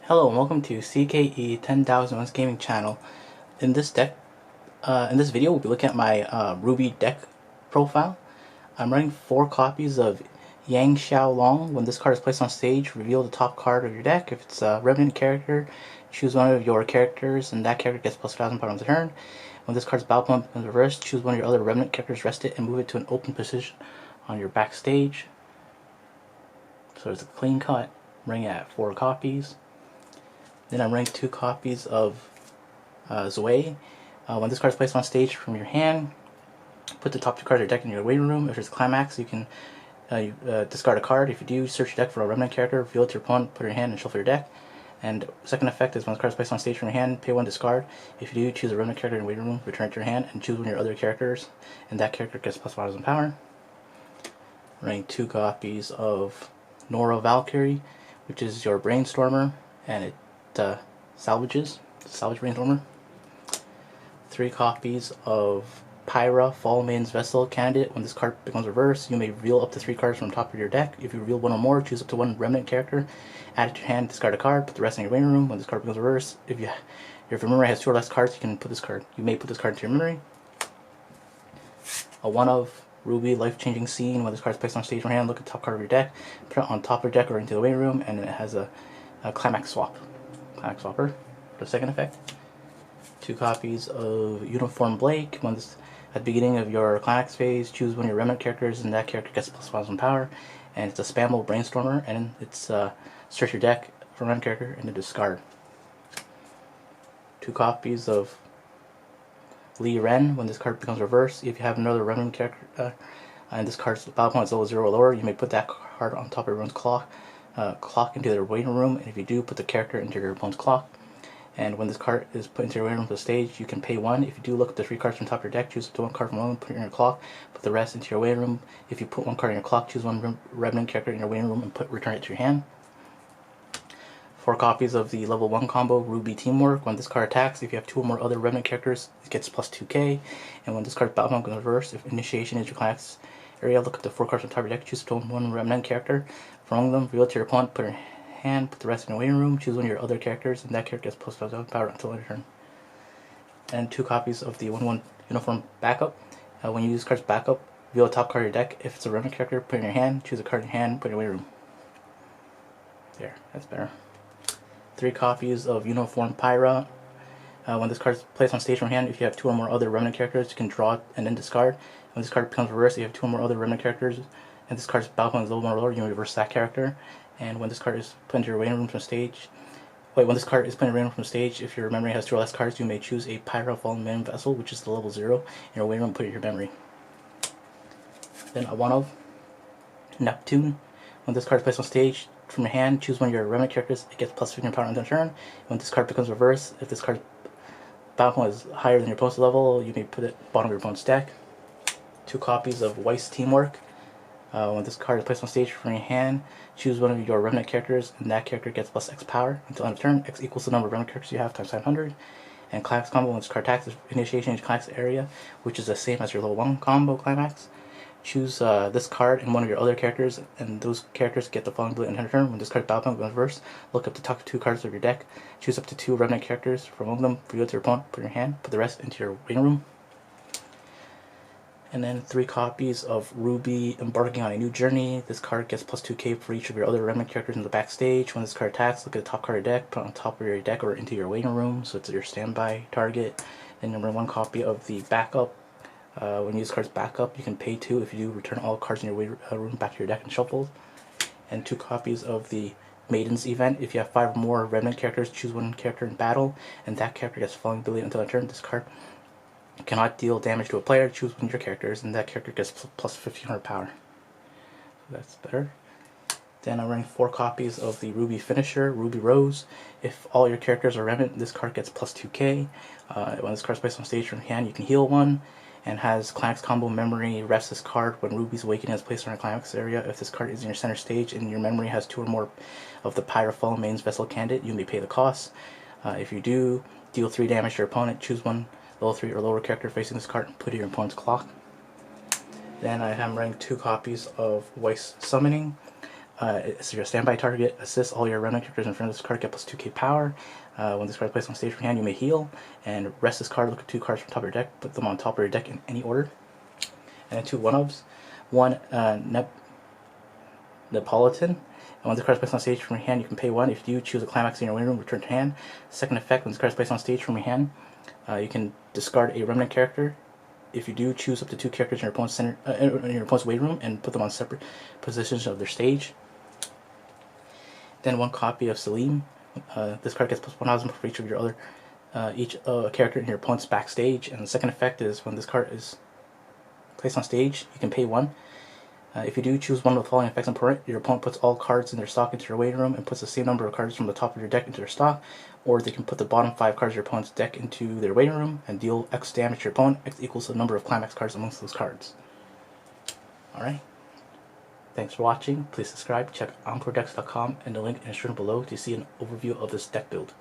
Hello and welcome to CKE 10,001's gaming channel. In this video, we'll be looking at my RWBY deck profile. I'm running 4 copies of Yang Xiaolong. When this card is placed on stage, reveal the top card of your deck. If it's a Revenant character, choose one of your characters, and that character gets plus 1,000 power on the turn. When this card's battle point becomes reversed, choose one of your other Revenant characters, rest it, and move it to an open position on your backstage. So it's a clean cut. I'm running at 4 copies. Then I'm running 2 copies of RWBY. When this card is placed on stage from your hand, put the top 2 cards of your deck in your waiting room. If there's climax, you can discard a card. If you do, search your deck for a Remnant character, reveal it to your opponent, put it in your hand, and shuffle your deck. And second effect is when the card is placed on stage from your hand, pay 1, discard. If you do, choose a Remnant character in your waiting room, return it to your hand, and choose one of your other characters, and that character gets plus 1,000 power. I'm running 2 copies of Nora Valkyrie, which is your Brainstormer, and it salvage Brainstormer. 3 copies of Pyra, Fall Maiden's Vessel Candidate. When this card becomes reversed, you may reveal up to 3 cards from the top of your deck. If you reveal 1 or more, choose up to 1 Remnant character, add it to your hand, discard a card, put the rest in your waiting room. When this card becomes reversed, if your memory has 2 or less cards, you may put this card into your memory. A 1 of RWBY Life-Changing Scene. When this card is placed on stage from your hand, look at the top card of your deck, put it on top of your deck or into the waiting room, and it has a climax swapper. For the second effect. 2 copies of Uniform Blake. When this, at the beginning of your climax phase, choose one of your Remnant characters, and that character gets plus 1,000 power. And it's a spammable Brainstormer, and it's search your deck for a Remnant character and then discard. 2 copies of Li Ren. When this card becomes reversed, if you have another Remnant character and this card's battle point is level 0 or lower, you may put that card on top of everyone's clock into their waiting room, and if you do, put the character into your opponent's clock. And when this card is put into your waiting room to the stage, you can pay 1. If you do, look at the 3 cards from the top of your deck, choose 1 card from one, put it in your clock, put the rest into your waiting room. If you put 1 card in your clock, choose 1 Revenant character in your waiting room and return it to your hand. 4 copies of the level 1 combo RWBY Teamwork. When this card attacks, if you have 2 or more other Revenant characters, it gets plus 2k. And when this card's battle point goes reverse, if initiation is your climax area, look at the 4 cards from the top of your deck, choose 1 Remnant character from them, reveal it to your opponent, put it in your hand, put the rest in your waiting room, choose one of your other characters, and that character gets plus 1,000 power until end of turn. And 2 copies of the 1/1 Uniform Backup. When you use cards backup, reveal the top card of your deck. If it's a Remnant character, put it in your hand, choose a card in your hand, put it in your waiting room. There, that's better. 3 copies of Uniform Pyra. When this card is placed on stage from your hand, if you have 2 or more other Remnant characters, you can draw it and then discard. When this card becomes reversed, if you have 2 or more other Remnant characters, and this card's battle point is a little more lower, you can reverse that character. And when this card is put into your waiting room from stage, when this card is put in your waiting room from stage, if your memory has 2 or less cards, you may choose a Pyra, Fall Maiden's Vessel, which is the level 0, in your waiting room and put it in your memory. Then a 1 of Neptune. When this card is placed on stage from your hand, choose one of your Remnant characters, it gets plus 15 power on the turn. When this card becomes reversed, if this card's battle point is higher than your opponent's level, you may put it bottom of your opponent's deck. 2 copies of Weiss Teamwork. When this card is placed on stage from your hand, choose one of your Remnant characters, and that character gets plus X power until end of turn. X equals the number of Remnant characters you have times 500. And climax combo, when this card attacks, initiation into climax area, which is the same as your level 1 combo climax. Choose this card and one of your other characters, and those characters get the following ability in end of turn. When this card's battle point goes reverse, look up the top 2 cards of your deck, choose up to 2 Remnant characters from among them, reveal to your opponent, put in your hand, put the rest into your waiting room. And then 3 copies of RWBY Embarking on a New Journey. This card gets plus 2k for each of your other Remnant characters in the backstage. When this card attacks, look at the top card of your deck, put it on top of your deck or into your waiting room, so it's your standby target. Then number 1 copy of the backup. When you use cards backup, you can pay 2. If you do, return all cards in your waiting room back to your deck and shuffle. And 2 copies of the Maiden's Event. If you have 5 or more Remnant characters, choose 1 character in battle, and that character gets following ability until end of turn. This card cannot deal damage to a player, choose one of your characters, and that character gets plus 1500 power. So that's better. Then I'm running 4 copies of the RWBY Finisher, RWBY Rose. If all your characters are Remnant, this card gets plus 2k. When this card is placed on stage from your hand, you can heal 1, and has climax combo memory. Rest this card when RWBY's Awakening is placed on your climax area. If this card is in your center stage and your memory has 2 or more of the Pyra, Fall Maiden's Vessel Candidate, you may pay the cost. If you do, deal 3 damage to your opponent, choose 1 level 3 or lower character facing this card and put it in your opponent's clock. Then I am running 2 copies of Weiss Summoning. It's your standby target. Assist all your remnant characters in front of this card. Get plus 2k power. When this card is placed on stage from your hand, you may heal. And rest this card. Look at 2 cards from top of your deck. Put them on top of your deck in any order. And then 2 one-ofs. One Neapolitan. And when this card is placed on stage from your hand, you can pay 1. If you choose a climax in your win room, return to hand. Second effect, when this card is placed on stage from your hand, you can discard a remnant character. If you do, choose up to 2 characters in your opponent's weight room and put them on separate positions of their stage. Then 1 copy of Salim. This card gets plus 1,000 for each of your other character in your opponent's backstage. And the second effect is when this card is placed on stage, you can pay 1. If you do, choose one of the following effects on opponent. Your opponent puts all cards in their stock into your waiting room and puts the same number of cards from the top of your deck into their stock, or they can put the bottom 5 cards of your opponent's deck into their waiting room and deal X damage to your opponent. X equals the number of climax cards amongst those cards. Alright. Thanks for watching. Please subscribe. Check EncoreDecks.com and the link in the description below to see an overview of this deck build.